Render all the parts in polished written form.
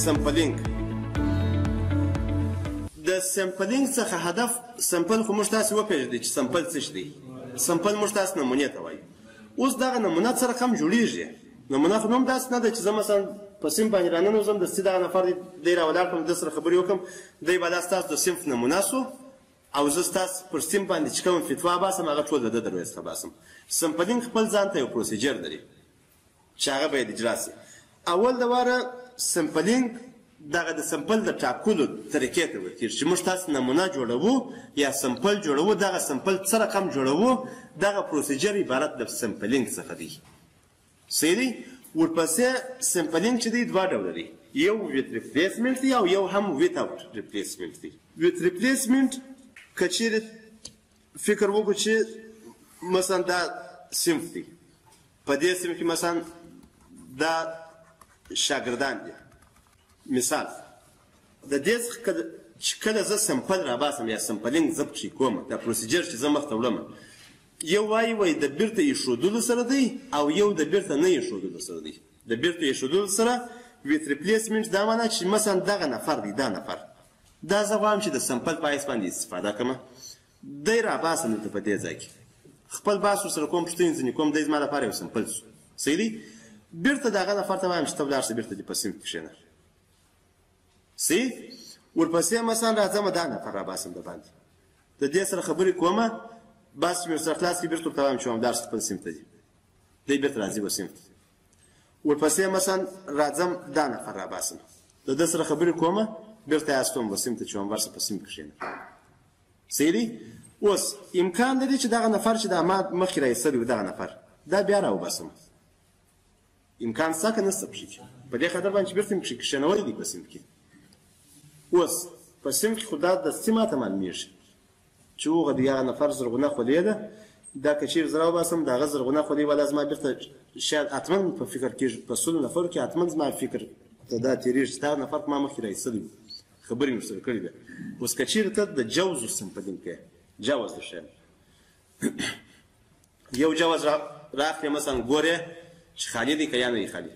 سمپلینګ. د سمپلینګ څخه هدف سمپل خو موږ تاسې وپېژنئ چې سمپل څه شی دی. سمپل موږ تاسې نمونې ته وایو. اوس دغه نمونه څه رقم جوړېږي؟ نمونه خو هم داسې نه ده چې زه مثلا په صنف باندې راننوځم دستي دغه نفر دی راولاړ کړم ده سره خبرې وکړم دی به دا ستاسو د صنف نمونه سو او زه ستاسو پر صنف باندې چې کوم فتوا باسم هغه ټول د ده درویز څخه باسم. سمپلینګ خپل ځان ته یو پروسیجر لري چې هغه باید اجرا سي. اول د واره سمپلینګ دغه د سمپل د ټاکلو طریقې ته ورکېږي چې موږ تاسو نمونه جوړوو یا سمپل جوړوو. دغه سمپل څه رقم جوړوو دغه پروسیجر عبارت د سمپلینګ څخه دی. صحیح دی؟ ورپسې سمپلینګ چې دی دوه ډوله دی. یو ویت ریپلیسمنټ دی او یو هم ویتاوټ ریپلیسمنټ دی. ویت ریپلیسمنټ که چیرې فکر وکړو چې مثلا دا صنف دی په دې صنف کې مثلا دا شاګردان دي مثال د دې څخه چې کله زه سمپل راباسم یا سمپلینګ زه پکې کوم دا پروسیجر چې زه مخته وړم یو وایي د بیرته ایښودلو سره دی او یو د بیرته نه ایښودلو سره دی. د بیرته ایښودلو سره ویت ریپلیسمنټ دا معنی چې مثلا دغه نفر دی دا نفر دا زه غواړم چې د سمپل په حیث باندې استفاده کړم دی راباسم دلته په دې ځای کې خپل باس ورسره کوم پوښتنې ځینې کوم دی زما لپاره یو سمپل شو. صحیح دی؟ بیرته د هغه نفر ته وایم چې ته ولاړ شه بیرته دې په صنف کې کښېنه. صحیح؟ ورپسې مثلا راځم دا نفر راباسم د باندې د دې سره خبرې کومه بس چې مې ورسره خلاص کړي بیرته ورته وایم چې همدار خپل صنف ته ځي دی بیرته راځي به صنف ته. ورپسې مثلا راځم دا نفر راباسم د ده سره خبرې کومه بیرته یې استوم به صنف ته چې همدار په صنف کې کښېنه. صحیح دی؟ اوس امکان لري چې دغه نفر چې دا ما مخکې راایستلی و دغه نفر دا بیا راوباسم. امکان شته که نشته پکې کې په دې خاطر باندې چې بیرته مې کښې کښېنولی دی په صنف کې. اوس په صنف کې خو دا دستي ماته معلومېږي چې هغه د هغه نفر زرغونه خولۍ ده دا که چېرې زه راوباسم د هغه زرغونه خولۍ به دا زما بیرته شاید حتما په فکر کېږي په سلو نفرو کې حتما زما فکر ته دا تېرېږي چې دغه نفر ما مخکې راایستلی و خبرې مې ورسره کړې ده. اوس که چېرې ته د جوز سمپلینګ کوې جواز د شیان یو جواز راخلې مثلا ګورې چې خالي دی که یا نه دی خالي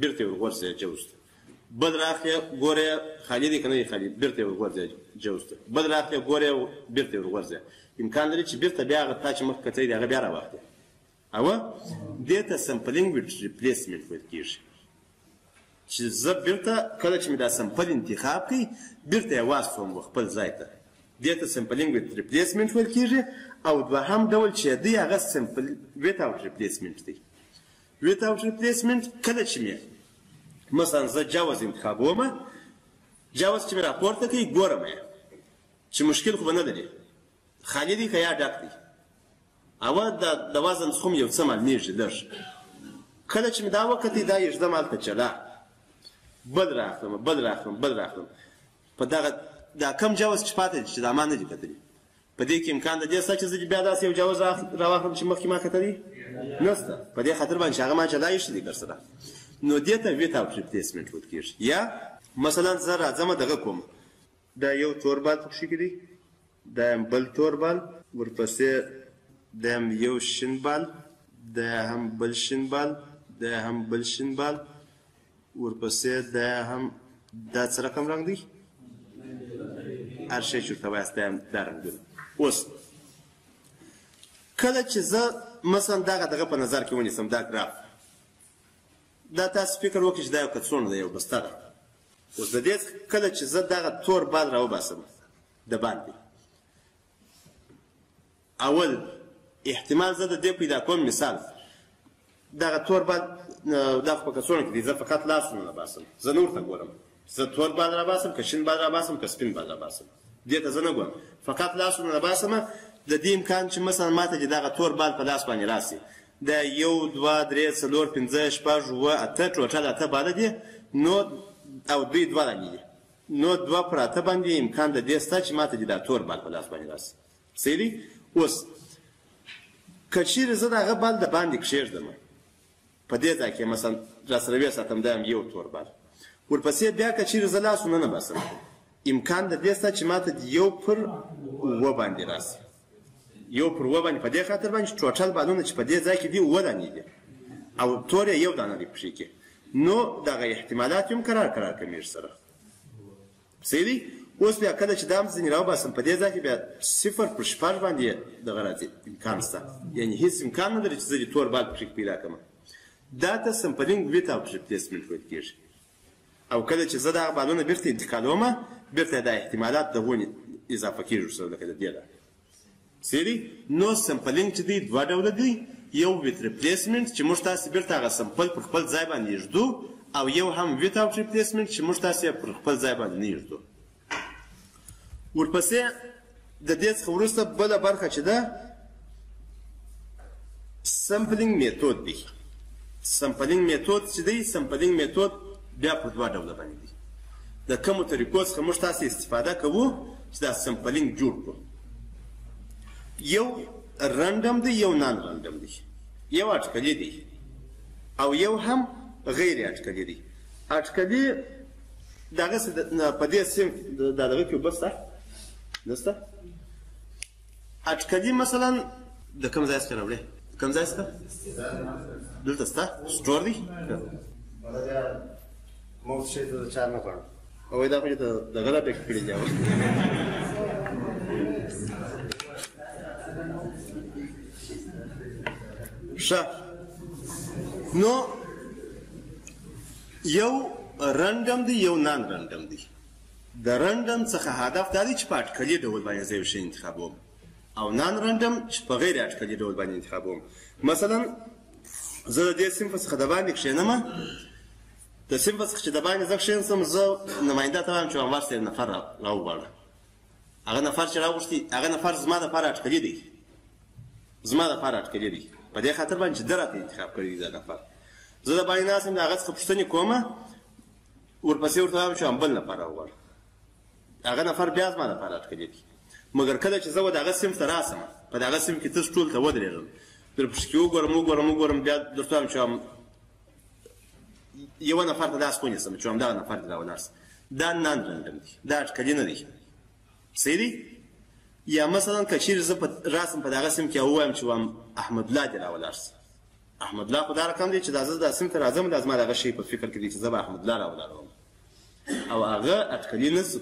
بیرته یې ورغورځوې جوز ته. بل راخلې ګورې خالي دی که نه دی خالي بیرته یې ورغورځوې جوز ته. بل راخلې ګورې بیرته یې ورغورځوې. امکان لري چې بیرته بیا هغه تا چې مخکې کتلی دی هغه بیا راواخلې. اوه دې ته سمپلینګ ویت ریپلیسمنټ ویل کېږي چې زه بیرته کله چې مې دا سمپل انتخاب کړي بیرته یې واستوم خپل ځای ته. دې ته سمپلینګ ویت ریپلیسمنټ ویل کېږي. او دوهم ډول چې دی هغه سمپل ویتاوټ ریپلیسمنټ دی. ویتاوټ ریپلیسمنټ کله چې مې مثلا زه جواز انتخابوم جواز چې مې راپورته کوي ګورم یې چې مشکل خو به نه لري خالي دی که یا ډک دی اوه د وزن څخه یو څه معلومېږي لږ. کله چې مې دا وکتې دا یږدم هلته چلا بل راخلم په دغه دا کم جواز چې پاتې دی چې دا ما نه دي کتلي په دې کې امکان د دې شته چې زه بیا داسې یو جواز راواخلم چې مخکې ما کتلي نشته په دې خاطر باندې چې هغه ما چلا ایښی دی درسره. نو دې ته ویتاوټ ریپلیسمنټ ویل کېږي. یا مثلا زه راځم دغه کوم دا یو تور بال پکښې کې دی دا یم بل تور بال ورپسې دا یم یو شین بال دا هم بل شین بال دا هم بل شین بال ورپسې دا هم دا څه رقم رنګ دی هر شی چې ورته وایاست دا رنګونه. اوس کله چې زه مثلا دغه په نظر کې ونیسم دا ګراف دا تاسو فکر وکړئ چې دا یو کڅوړه ده یو بسته ده. اوس د دې کله چې زه دغه تور بال راوباسم د باندې اول احتمال زه د دې پیدا کوم مثال دغه تور بال دا خو په کڅوړه کې دی زه فقط لاسونه راباسم زه نه ورته ګورم زه تور بال راباسم که شین بال راباسم که سپین بال راباسم دې ته زه نه ګورم فقط لاسونه راباسم. د دې امکان چې مثلا ماته چې دغه تور بال په لاس باندې راسي دا 1 2 3 4 5 6 7 8 ټوټل 8 باله دي نو او دوی دوه رانګي دي نو دوه پر 8 باندې امکان د دې شته چې ماته دا تور بال په لاس باندې راسي. صحیح دی؟ اوس که چیرې زه دغه بال د باندې کښېږدم په دې ځای کې مثلا راسره وساتم دا یو تور بال ورپسې بیا که چیرې زه لاسونه نه باسم امکان د دې شته چې ماته یو پر اووه باندې راسي یو پر اووه باندې په دې خاطر باندې چې ټوټل بالونه چې په دې ځای کې دي اووه دانې دي او تور یې یو دانه دی پکښې کې نو دغه احتمالات هم کرار کمیږي سره صحیح دی. اوس بیا کله چې دا هم ځینې راوباسم په دې ځای کې بیا 0 پر 6 باندې دغه راځي امکان شته، یعنې هېڅ امکان نه لري چې زه د تور بال پکې پیدا کړم. دا ته سمپلینګ ویتاوټ ریپلیسمنټ ویل کېږي. او کله چې زه دغه بالونه بېرته انتقالوم بېرته دا احتمالات د ونې اضافه کېږي ورسره لکه د دې ده صحیح دی. نو سمپلینګ چې دی دوه ډوله دی، یو ویت ریپلیسمنټ چې موږ تاسې بېرته هغه سمپل پر خپل ځای باندې ایږدو، او یو هم ویتاوټ ریپلیسمنټ چې موږ تاسې پر خپل ځای باندې نه ایږدو. ورپسې د دې څخه وروسته بله برخه چې ده سمپلینګ میتود دی. سمپلینګ میتود چې دی، سمپلینګ میتود بیا په دوه ډوله باندې دی. د کومو طریقو څخه موږ تاسې استفاده کوو چې دا سمپلینګ جوړ کړو. یو رنډم دی، یو نان رنډم دی، یو اټکلي دی او یو هم غیر اټکلي دی. اټکلي دغسې په دې صنف دغه کې اوبه شته نشته؟ اټکلي مثلا د کوم ځای څخه راوړې؟ د کوم ځای څخه؟ دلته شته؟ سټور دی؟ مفت شی ته د چار نه غواړم. وایي دا خو یې دغه را ډک کړي دي. ښه نو یو رنډم دی، یو نان رنډم دی. د رنډم څخه هدف دا دی چې په اټکلي ډول باندې زه یو شی انتخابوم، او نان رنډم چې په غیر اټکلي ډول باندې انتخابوم. مثلا زه د دې صنف څخه د باندې کښېنم، د صنف څخه چې د باندې زه کښېنسم زه نماینده ته وایم چې انور صاحب نفر راوغواړه. هغه نفر چې راوغوښتي هغه نفر زما دپاره اټکلي دی، زما دپاره اټکلي دی په دې خاطر باندې چې ده راته انتخاب کړی دی دا نفر. زه د باندې ناست یم د هغه څخه پوښتنې کومه، ورپسې ورته وایم چې بل نفر راوغواړه. هغه نفر بیا زما دپاره اټکلي دی. مګر کله چې زه و دغه صنف ته راسم، په دغه صنف کې تاسو ټول ته ودرېږم، درپسې کې وګورم بیا درته وایم چې یو نفر ته داسې ونیسم چې همدغه نفر دې راولاړ سي. دا نان رنډم دی، دا اټکلي نه دی صحیح دی. یا مثلا که چیرې زه راسم په دغه صنف کې او ووایم چې احمد الله دې راولاړ سي. احمد الله خو دا رقم دی چې دا زه دا صنف ته راځم، دا زما دغه شی په فکر کې دی چې زه به احمد الله راولاړوم، او هغه اټکلي نه سو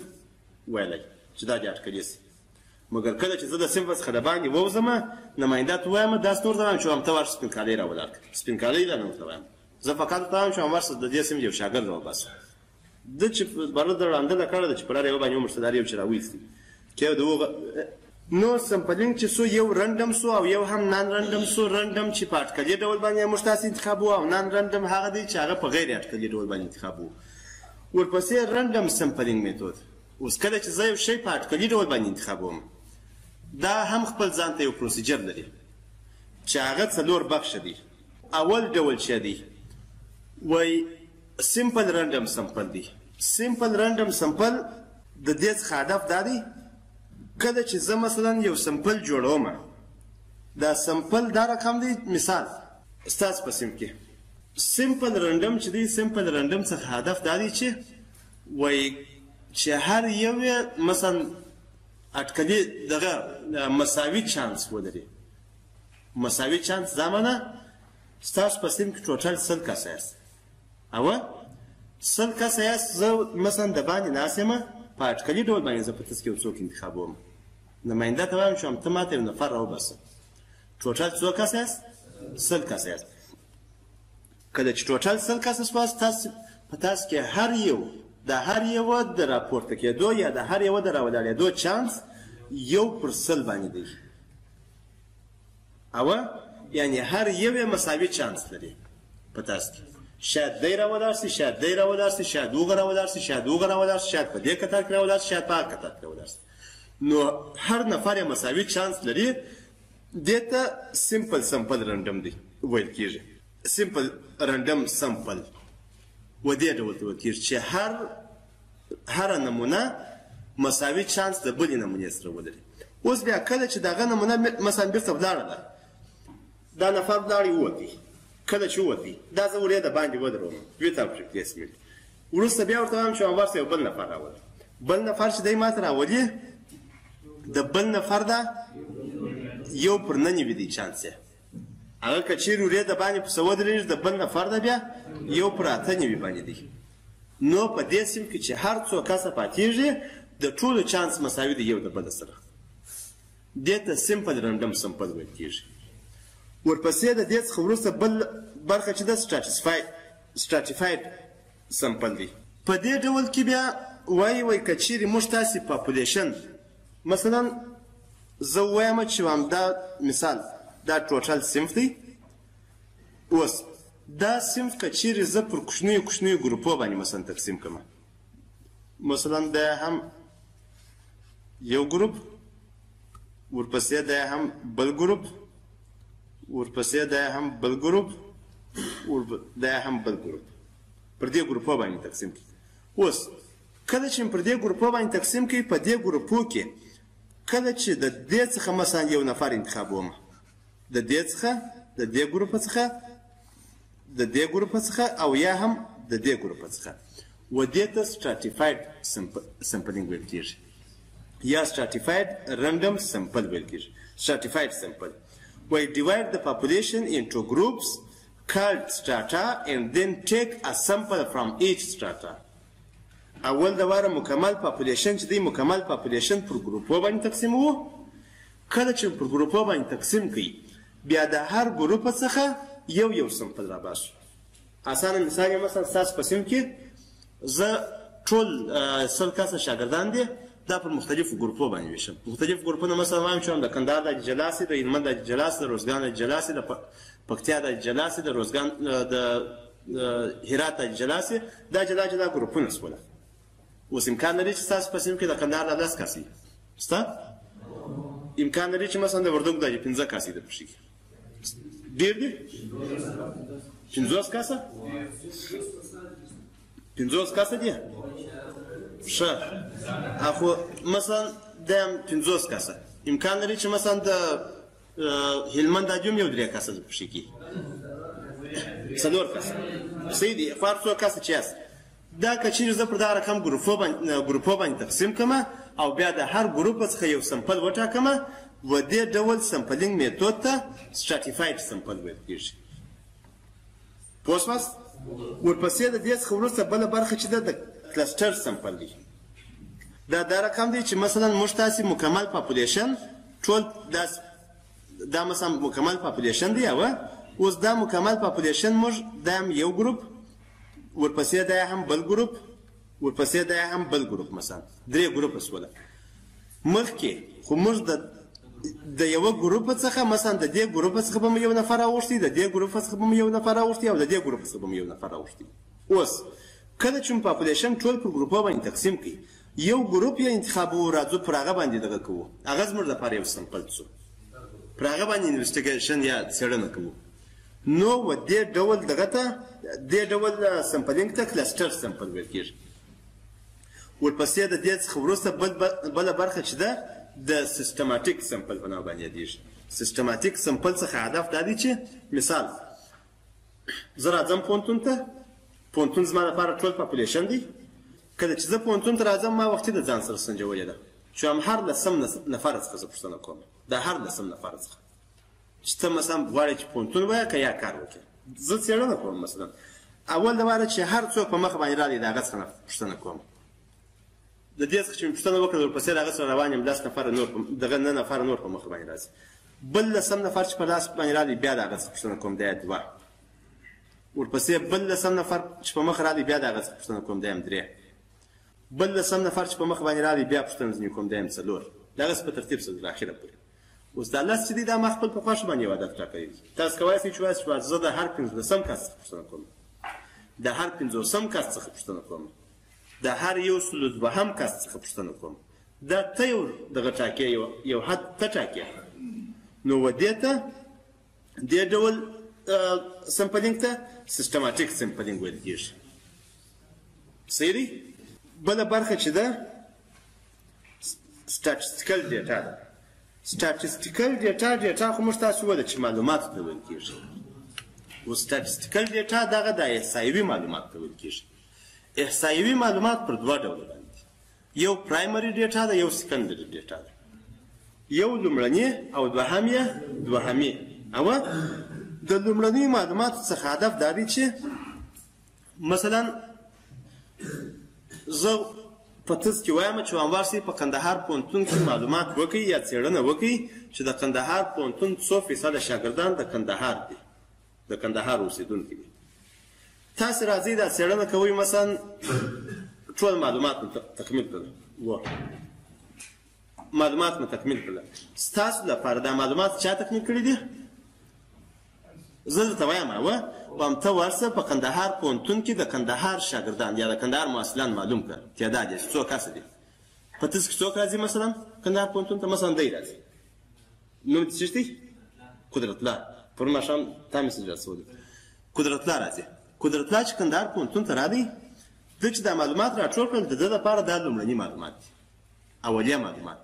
ویلی چې دا دې اټکلي سي. مګر کله چې زه د صنف څخه د باندې ووځم نماینده ته ووایم داسې ورته وایم چې ته ورشه سپین کالۍ راولاړ کړه. سپین کالۍ دا نه ورته وایم، زه فقط ورته وایم چې ورشه د دې صنف یو شاګرد راوباسه. ده چې بره د وړاندله کړې ده چې په لاره یو باندې ومرسته دار یو چې راویستي کې د هغه نو سمپلینګ چې سو یو رنډم سو او یو هم نان رنډم سو. رنډم چې په اټکلي ډول باندې موږ تاسې انتخابو، او نان رنډم هغه دی چې هغه په غیر اټکلي ډول باندې انتخابو. ورپسې رنډم سمپلینګ میتود. اوس کله چې زه یو شی په اټکلي ډول باندې انتخابوم، دا هم خپل ځان ته یو پروسیجر لري چې هغه 4 بخشه دي. اول ډول چې دی وای سمپل رنډم سمپل دی. سمپل رنډم سمپل د دې څخه هدف دا دی کله چې زه مثلا یو سمپل جوړوم، دا سمپل دا رقم دی. مثال ستاسو په صنف کې سمپل رنډم چې دی، سمپل رنډم څخه هدف دا دی چې وای چې هر یو مثلا اټکلي دغه مساوي چانس ولري. مساوي چانس دا معنی ستاسو په صنف کې ټوټل 100 کسه یاست، او 100 کسه یاست. زه مثلا د باندې ناست یم، په اټکلي ډول باندې زه په تاسو کې یو څوک انتخابوم، نماینده ته وایم چې ته ماته یو نفر راوباسه. ټوټل څو کسه یاست؟ 100 کسه یاست. کله چې ټوټل 100 کسه سواست، تاسو په تاسو کې هر یو د راپورته کېدو یا د هر یو د راولاړېدو چانس 1% باندې دی. او یعنې هر یو مساوي چانس لري په تاسو کې. شاید دی راولاړ سي، شاید دی راولاړ سي، شاید هغه راولاړ سي، شاید هغه راولاړ سي، شاید په دې کتار کې راولاړ سي، شاید په هغه کتار کې راولاړ سي. نو هر نفر یې مساوي چانس لري. دې ته سمپل سمپل رنډم دی ویل کېږي. سمپل رنډم سمپل و دې ډول ته ویل کېږي چې هره نمونه مساوي چانس د بلې نمونې سره ولري. اوس بیا کله چې دغه نمونه مثلا بېرته ولاړه ده، دا نفر ولاړ ووتی، کله چې ووتی دا زه ور یې د باندې ودروم ویتاوټ ریپلیسمنټ. وروسته بیا ورته وایم چې انور صاحب بل نفر راولي. بل نفر چې دی ماته راولي، د بل نفر دا 1/99 دی چانس یې. هغه که چیرې ورې د باندې پسه ودرېږي د بل نفر ده بیا یو پر اته نوي باندې دی نو په دې سیم کې چې هر څو کسه پاتېږي د ټولو چانس مساوي دی یو د بل سره دې ته سمپل رنډم سمپل ویل کېږي ورپسې د دې څخه وروسته بل برخه چې ده سټراتیفاید سمپل دی په دې ډول کې بیا وایي که چیرې موږ تاسې پاپولیشن مثلا زه ووایم چې همدا مثال دا ټوټل صنف دی اوس دا صنف که چیرې زه پر کوچنیو ګروپو باندې مثلا تقسیم کړم مثلا دا هم یو ګروپ ورپسې دا هم بل ګروپ ورپسې دا هم بل ګروپ دا هم بل ګروپ پر دې ګروپو باندې تقسیم کړي اوس کله چې پر دې ګروپو باندې تقسیم کړي په دې ګروپو کې کله چې د دې څخه مثلا یو نفر انتخابوم د دې څخه د دې ګروپ څخه او یا هم د دې ګروپ څخه و دې ته stratified sampling ویل کېږي یا stratified random sample ویل کېږي stratified sample we divide the population into groups called strata and then take a sample from each strata اول د واره مکمل پاپولیشن چې دی مکمل پاپولیشن پر ګروپو باندې تقسیموو کله چې پر ګروپو باندې تقسیم کړي بیا د هر ګروپ څخه یو سمپل راباسو اسانه مثال یې مثلا ستاسو په سیم کې زه ټول 100 کسه شاګردان دي دا پر مختلفو ګروپو باندې ویشم مختلف ګروپونه مثلا وایم چې د کندهار د جلاسي د هلمند د جلاسي د روزګان د جلاسي د پکتیا د جلاسي د روزګان د هرات د جلاسي دا جلا ګروپونه سول اوس امکان لري چې ستاسو په سیم کې د کندهار د 10 کسې شته امکان لري چې مثلا د وردګو د 15 کسې د پښې ډېر دي 50 کسه 50 کسه دي ښه اخو مثلا د 50 کسه امکان لري چې مثلا د هلمند د یو 3 کسه د پښې کې څلور کسه سیدي فرض کسه چې دا که چیرې زه پر دا رقم ګروپو باندې تقسیم کړم او بیا د هر ګروپ څخه یو سمپل وټاکم و دې ډول سمپلینګ میتود ته stratified سمپل ویل کېږي پوه شوست ورپسې د دې څخه وروسته بله برخه چې ده د کلسټر سمپل دی دا رقم دی چې مثلا موږ تاسې مکمل پاپولیشن ټول دا مثلا مکمل پاپولیشن دی اوس دا مکمل پاپولیشن موږ دا هم یو ګروپ ورپسې دا هم بل ګروپ ورپسې دا هم بل ګروپ مثلا 3 ګروپ سوله مخکې خو موږ د یو ګروپ څخه مثلا د دې ګروپ څخه به یو نفر راوښتي د دې ګروپ څخه به یو نفر راوښتي او د دې ګروپ څخه به یو نفر راوښتي اوس کله چې پاپولیشن ټول پر ګروپو باندې تقسیم کړي یو ګروپ یې انتخابو راځو پر هغه باندې دغه کوو هغه زموږ لپاره یو سمپل څو پر هغه باندې انویسټیګیشن یا څېړنه کوو نو و دې ډول دغه ته دې ډول سمپلینګ ته کلسټر سمپل ویل کېږي ورپسې د دې څخه وروسته بله برخه چې ده د سیستماتیک سمپل په نامه باندې یادېږي سیستماتیک سمپل څخه هدف دا دی چې مثال زه راځم پوهنتون ته پوهنتون زما لپاره ټول پاپولیشن دی کله چې زه پوهنتون ته راځم ما وختي د ځان سره سنجولې ده چې هم هر لسم نفر څخه زه پوښتنه کوم د هر لسم نفر څخه چې ته مثلا غواړې چې پوهنتون ووایه که یا کار وکړې زه څېړنه کوم مثلا اول د واره چې هر څوک په مخ باندې راغلی د هغه څخه پوښتنه کوم د دې څخه چې مې پوښتنه وکړه ورپسې د هغه سره روان یم 10 نفره نور دغه 9 نفره نور په مخ باندې راځي بل لسم نفر چې په لاس باندې راغلی بیا د هغه څخه پوښتنه کوم دا 2 ورپسې بل لسم نفر چې په مخ راغلی بیا د هغه څخه پوښتنه کوم دا 3 بل لسم نفر چې په مخ باندې راغلی بیا پوښتنه ځینې کوم دا 4 دغسې په ترتیب سره تر اخره پورې اوس دا لس چې دی دا ما خپل په خوښ باندې یو هدف ټاکلی دی تاسو کولی شئ چې وایاست چې زه د هر 15 کس څخه پوښتنه کوم د هر 50 کس څخه پوښتنه کوم د هر 102 کس څخه پوښتنه کوم دا ته یو دغه ټاکې یو حد ته ټاکې نو و دې ته دې ډول سمپلینګ ته سیستماتیک سمپلینګ ویل کېږي صحیح دی بله برخه چې ده سټاټسټیکل ډیټا ده سټاټسټیکل ډیټا خو موږ تاسو وویل چې معلوماتو ته ویل کېږي و سټاټسټیکل ډیټا دغه د احصایوي معلومات ته ویل کېږي احصایوي معلومات پر 2 ډوله باندې یو پرایمري ډیټا ده یو سیکنډري ډیټا ده یو لومړني او دوهمي د لومړنیو معلوماتو څخه هدف دا دی چې مثلا زه په تز کې وایم چې انوار صاحب په کندهار پوهنتون کې معلومات وکړي یا څېړنه وکړي چې د کندهار پوهنتون څو فیصده شاګردان د کندهار دي د کندهار اوسېدونکي دي تاسې راځئ دا څېړنه کوئ مثلا ټول معلومات مو تکمیل کړل معلومات مو تکمیل کړل ستاسو لپاره دا معلومات چا تکمیل کړي دي زه درته وایم وام ته ورسه په کندهار پوهنتون کې د کندهار شاګردان یا د کندهار محصلان معلوم کړه تعداد یې څو کسه دي په تاسو کې څوک راځي مثلا کندهار پوهنتون ته مثلا دی راځي نوم څه دی قدرت الله پر ماښام تا میسج رسولی قدرت الله راځي قدرت الله چې کندهار پوهنتون ته راځي د چې دا معلومات راټول کړل د ده لپاره دا لومړني معلومات دي اولیه معلومات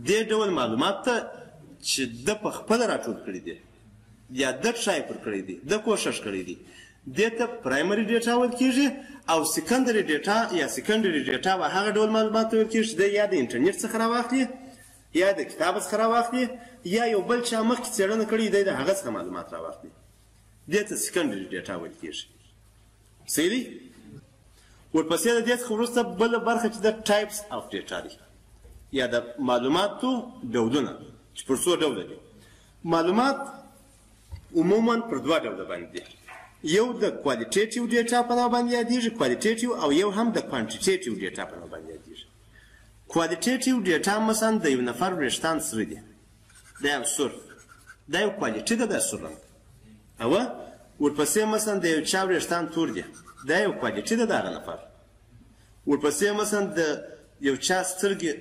دې ډول معلومات ته چې ده په خپله راټول کړي دي یا د ټرای پر کړی دي د کوشش کړی دي دې ته پرایمري ډیټا ویل کېږي او سیکنډري ډیټا یا سیکنډري ډیټا به هغه ډول معلومات ویل کېږي چې یا د انټرنیټ څخه راواخلي یا د کتاب څخه راواخلي یا یو بل چا مخکې څېړنه کړې دی د هغه څخه معلومات راواخلي دې ته سیکنډري ډیټا ویل کېږي صحیح دی ورپسې د دې څخه وروسته بله برخه چې د ټایپس اف ډیټا دی یا د معلوماتو ډولونه چې پر څو ډوله دي معلومات عموما پر دوه ډوله باندې دي یو د کوالیټیټیو ډیټا په نوم باندې یادېږي کوالیټیټیو او یو هم د کوانټیټیټیو ډیټا په نوم باندې یادېږي کوالیټیټیو ډیټا مثلا د یو نفر وریښتان سره دي دا یو سور دا یو کوالیټي ده دا سور رنګ او ورپسې مثلا د یو چا وریښتان تور دي دا یو کوالیټي ده د هغه نفر ورپسې مثلا د یو چا سترګې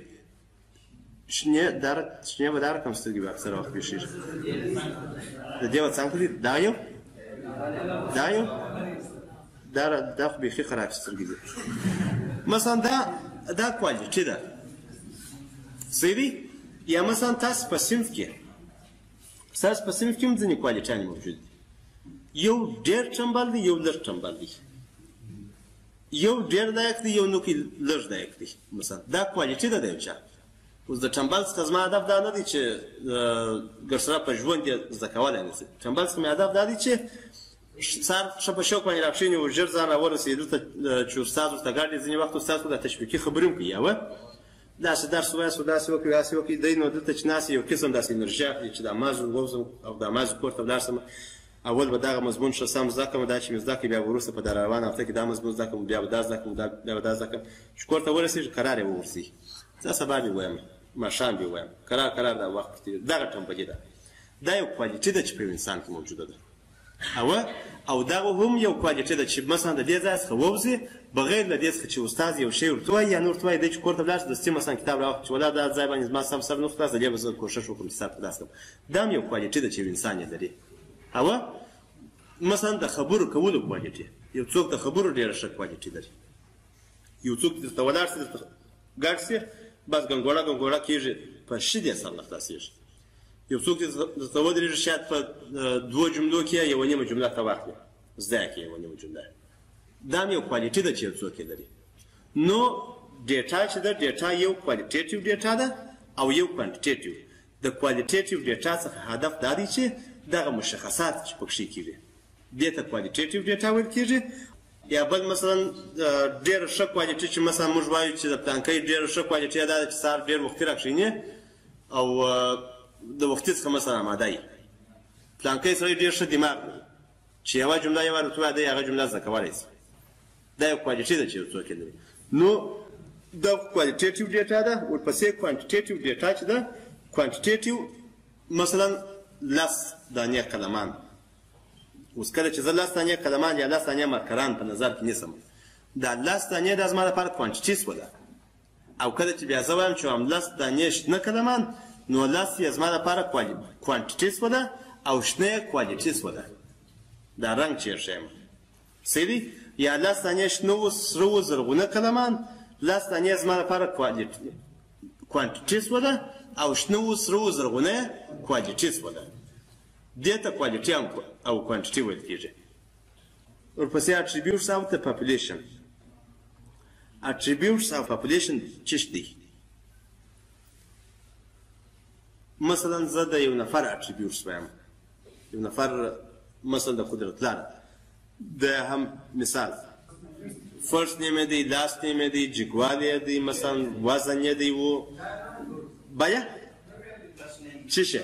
شنې به دا رقم سترګې به اکثره وخت پېښېږي د دې به څنګه دي دا یو دا خو بیخي خراب سترګې دي مثلا دا کوالیټي ده صحیح دی یا مثلا تاسو په صنف کې هم ځینې کوالیټیانې موجود دي یو ډېر ټمبل دی یو لږ ټمبل دی یو ډېر لایق دی یو نو کې لږ لایق دی مثلا دا کوالیټي ده د یو چا اوس د ټمبل څخه زما هدف دا نه دی چې ګرسره په ژوند یې زده کولی نه شي ټمبل څخه مې هدف دا دی چې سهار ښه په شوق باندې راکښېني او ژر ځان راورسېږي دلته چې استاد ورته ګاډي ځینې وخت استاد خو دا تشویقي خبرې هم کوي یوه داسې درس وایاست داسې وکړئ داسې وکړئ دی نو دلته چې ناست یو قسم داسې انرژي اخلي چې دا مازو ووځم او دا مازو کور ته ولاړ شم اول به دغه مضمون ښه سم زده کړم دا چې مې زده کړې بیا به وروسته په دا روانه هفته کې دا مضمون زده کړم بیا به دا زده کړم بیا به دا زده کړم چې کور ته ورسېږي قرار یې وورسېږي زه سبا مې وایم ماښام به وایم قرار دا وخت دغه ټمبلي ده دا یو کوالیټي ده چې په یو انسان کې موجوده ده او دغه هم یو کوالیټي ده چې مثلا د دې ځای څخه ووځي بغیر له دې څخه چې استاد یو شی ورته وایي یا نور ورته وایي دی چې کور ته ولاړ شي دستي مثلا کتاب راواخلي چې ولا دا ځای باندې زما سم سر نه خلاص د دې به زه کوښښ وکړم چې سر په لاس کړم دا هم یو کوالیټي ده چې یو انسان یې لري مثلا د خبرو کولو کوالیټي یو څوک د خبرو ډېره ښه کوالیټي لري یو څوک درته ولاړ شي درته ګډ شي بس ګنګوړه کېږي په شدې سر نه خلاصېږي یو څوک درته ودرېږي شاید په دوو جملو کې یوه نیمه جمله ته واخلي زده یې کړي یوه نیمه جمله دا هم یو کوالیټي ده چې یو څوک یې لري نو ډیټا چې ده ډیټا یو کوالیټیټیو ډیټا ده او یو کوانټیټیټیو د کوالیټیټیو ډیټا څخه هدف دا دی چې دغه مشخصات چې پکښې کېږي دې ته کوالیټیټیو ډیټا ویل کېږي یا بل مثلا ډېره ښه کوالیټي چې مثلا موږ وایو چې د پلانکۍ ډېره ښه کوالیټي دا ده چې سهار ډېر وختي راکښېني او د وختي څخه مثلا اماده یي پلانکۍ سړی ډېر ښه دماغ لري چې یوه جمله یې ورته ووایي دی هغه جمله زده کولی شي دا یو کوالیټي ده چې یو څوک یې لري نو دا کوالیټیټیو ډیټا ده ورپسې کوانټیټیټیو ډیټا چې ده کوانټیټیټیو مثلا 10 دانې قلمان اوس کله چې زه 10 دانې قلمان یا 10 دانې مارکران په نظر کې نیسم دا 10 دانې دا زما لپاره کوانټیټي شوله او کله چې بیا زه وایم چې هم 10 دانې شنه قلمان نو 10 یې زما لپاره کوانټیټي شوله او شنه یې کوالیټي شوله دا رنګ چې یې ښیم صحیح دی یا 10 دانې شنه و سره و زرغونه قلمان 10 دانې زما لپاره کوانټیټي شوله او شنه و سره و زرغونه کوالیټي شوله دې ته کوالیټي او کوانټیټي ویل کېږي ورپسې attributes of the population attributes of population څه دي مثلا زه د یو نفر attributes وایم یو نفر مثلا د قدرت لاره د هم مثال فرش نیمه دی لاس نیمه دی جگوالی دی مثلا وزن دی و بایا چی شه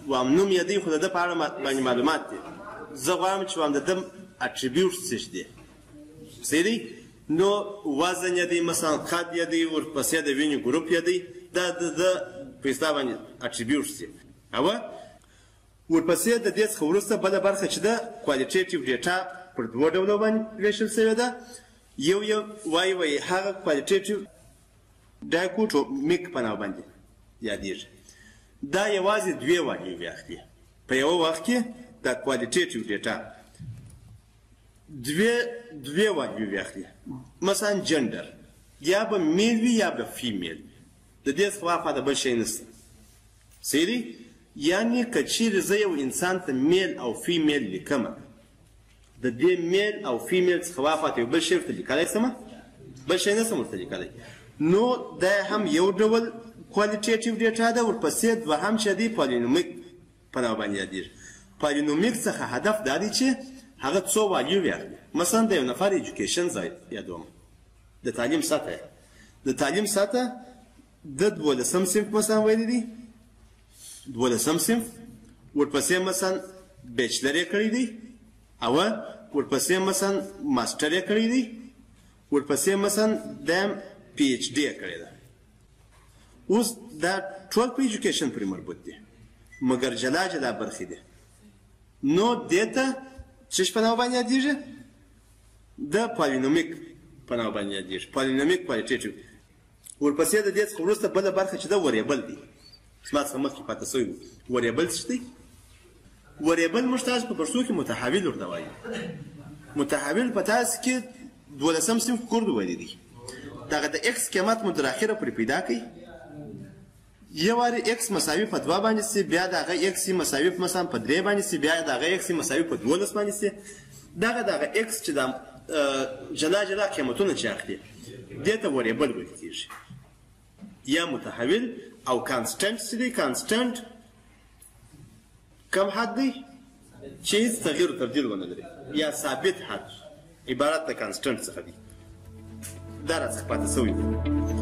و هم نوم یدی خود ده پاره بانی معلومات دی زه غواړم چې هم د ده اټریبیوټس څه دي صحیح نو وزن یې دی مثلا قد یې دی ورپسې د وینې ګروپ یې دی دا د په حساب باندې اټریبیوټس دي او ورپسې د دې څخه وروسته بله برخه چې ده کوالټیټیو ډیټا پر دوه ډولو باندې ویشل شوې ده یو وایي هغه کوالټیټیو ډایکوټومیک په نامه باندې یادېږي دا یوازې دوې والیوې اخلي په یوه وخت کې دا کوالټیټیو ډیټا دوی والیوې اخلي مثلا جنډر یا به میل وي یا به فیمیل د دې څخه واخوا د بل شی نشته صحیح دی یعنې که چیرې زه یو انسان ته میل او فیمیل لیکمه د دې میل او فیمیل څخه واخوا ته یو بل شی ورته لیکلی شمه بل شی نشم ورته لیکلی نو دا هم یو ډول کوالټیټیو ډیټا ده ورپسې دوهم چې دی پالینومیک په نامه باندې یادېږي پالینومیک څخه هدف دا دی چې هغه څو والیوې اخلي مثلا د یو نفر ایجوکیشن ځای یادوم د تعلیم سطحه د تعلیم سطحه د 12 صنف مثلا ویلی دی 12 صنف ورپسې مثلا بیچلر یې کړی دی او ورپسې مثلا ماسټر یې کړی دی ورپسې مثلا د پی ایچ ډي یې کړی ده اوس دا ټول په ایجوکیشن پورې مربوط دي مګر جلا جلا برخې دي نو دې ته څه په نامه باندې یادېږي د پالینومیک په نامه باندې یادېږي پالینومیک کوالټیټیو ورپسې د دې څخه وروسته بله برخه چې ده وریبل دی زما څخه مخکې پاته سوی و وریبل څه دی وریبل موږ تاسو په پښتو کې متحول ورته وایو متحول په تاسو کې 12 صنف کورد ویلی دی دغه د ایکس قیمت مو در اخره پورې پیدا کوي یو واري ایکس مساوي په 2 باندې سي بیا دغه ایکس مساوي مثلا په 3 باندې سي بیا دغه ایکس مساوي په 12 باندې سي دغه ایکس چې د جلا جلا قیمتونه چې اخلي دې ته وریبل ویل کېږي یا متحول او کانسټنټ چې دی کانسټنټ کم حد دی چې هیڅ تغییر و تبدیل ونه لري یا ثابت حد عبارت د کانسټنټ څخه دی دا راڅخه پاته سوی دی